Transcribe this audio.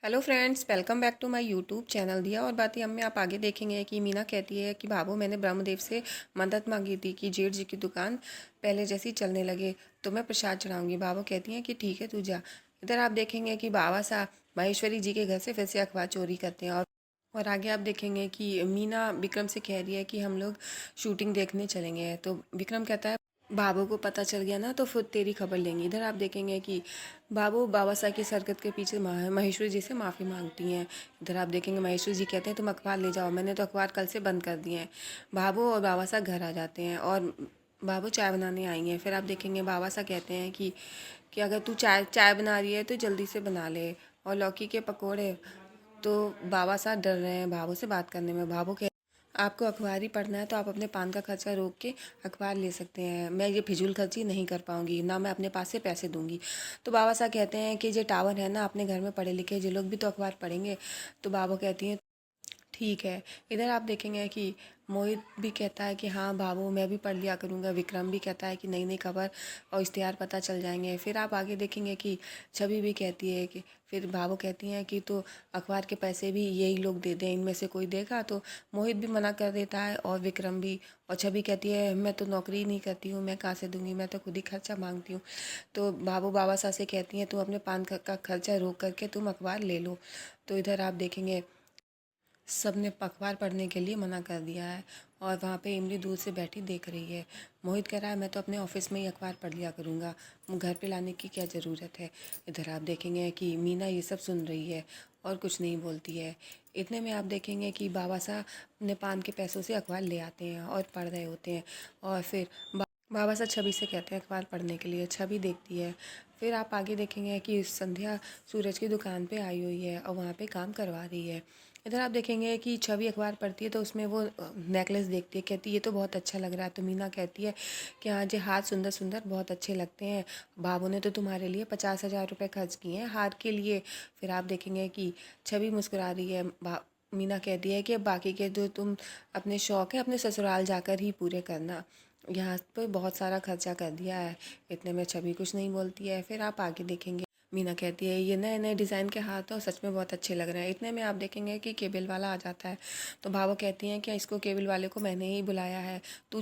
Hello friends, welcome back to my YouTube channel दिया और बातें हम में आप आगे देखेंगे कि मीना कहती है कि भाभो मैंने ब्रह्मदेव से मदद मांगी थी कि जेठ जी की दुकान पहले जैसी चलने लगे तो मैं प्रसाद चढ़ाऊंगी। भाभो कहती हैं कि ठीक है तू जा। इधर आप देखेंगे कि बाबा साहब महेश्वरी जी के घर से फिर से अखबार चोरी करते हैं और आगे आप देखेंगे कि मीना विक्रम से कह रही है कि हम लोग शूटिंग देखने चलेंगे। तो विक्रम कहता है बाबू को पता चल गया ना तो फिर तेरी खबर लेंगे। इधर आप देखेंगे कि बाबू बाबा साहब की हरकत के पीछे महेश्वरी जी से माफ़ी मांगती हैं। इधर आप देखेंगे महेश्वरी जी कहते हैं तुम अखबार ले जाओ, मैंने तो अखबार कल से बंद कर दिए हैं। बाबू और बाबा साहब घर आ जाते हैं और बाबू चाय बनाने आई हैं। फिर आप देखेंगे बाबा साहब कहते हैं कि अगर तू चाय चाय बना रही है तो जल्दी से बना ले, और लौकी के पकोड़े। तो बाबा साहब डर रहे हैं बाबू से बात करने में। बाबू कह आपको अखबार ही पढ़ना है तो आप अपने पान का खर्चा रोक के अखबार ले सकते हैं, मैं ये फिजूल खर्ची नहीं कर पाऊंगी, ना मैं अपने पास से पैसे दूंगी। तो बाबा साहब कहते हैं कि जो टावर है ना अपने घर में पढ़े लिखे जो लोग भी तो अखबार पढ़ेंगे। तो बाबा कहती हैं ठीक है। इधर आप देखेंगे कि मोहित भी कहता है कि हाँ बाबू मैं भी पढ़ लिया करूँगा। विक्रम भी कहता है कि नई नई खबर और इश्तिहार पता चल जाएंगे। फिर आप आगे देखेंगे कि छवि भी कहती है कि फिर बाबू कहती हैं कि तो अखबार के पैसे भी यही लोग दे दें, इनमें से कोई देगा। तो मोहित भी मना कर देता है और विक्रम भी। और छवि कहती है मैं तो नौकरी नहीं करती हूँ, मैं कहाँ से दूंगी, मैं तो खुद ही खर्चा मांगती हूँ। तो बाबू बाबा साहब से कहती हैं तुम अपने पान का खर्चा रोक करके तुम अखबार ले लो। तो इधर आप देखेंगे सब ने अखबार पढ़ने के लिए मना कर दिया है और वहाँ पे इमली दूर से बैठी देख रही है। मोहित कह रहा है मैं तो अपने ऑफिस में ही अखबार पढ़ लिया करूँगा, घर पे लाने की क्या ज़रूरत है। इधर आप देखेंगे कि मीना ये सब सुन रही है और कुछ नहीं बोलती है। इतने में आप देखेंगे कि बाबा साहब अपने पान के पैसों से अखबार ले आते हैं और पढ़ रहे होते हैं। और फिर बाबा साहब छवि से कहते हैं अखबार पढ़ने के लिए। छवि देखती है। फिर आप आगे देखेंगे कि संध्या सूरज की दुकान पे आई हुई है और वहाँ पे काम करवा रही है। इधर आप देखेंगे कि छवि अखबार पढ़ती है तो उसमें वो नेकलेस देखती है, कहती है ये तो बहुत अच्छा लग रहा है। तो मीना कहती है कि हाँ जी हाथ सुंदर सुंदर बहुत अच्छे लगते हैं, बाबू ने तो तुम्हारे लिए 50,000 रुपये खर्च किए हैं हार के लिए। फिर आप देखेंगे कि छवि मुस्कुरा रही है। मीना कहती है कि अब बाकी के जो तुम अपने शौक़ है अपने ससुराल जाकर ही पूरे करना, यहाँ पे बहुत सारा खर्चा कर दिया है। इतने में छवि कुछ नहीं बोलती है। फिर आप आगे देखेंगे मीना कहती है ये नए नए डिज़ाइन के हाथ तो सच में बहुत अच्छे लग रहे हैं। इतने में आप देखेंगे कि केबल वाला आ जाता है। तो भावो कहती हैं कि इसको केबल वाले को मैंने ही बुलाया है, तू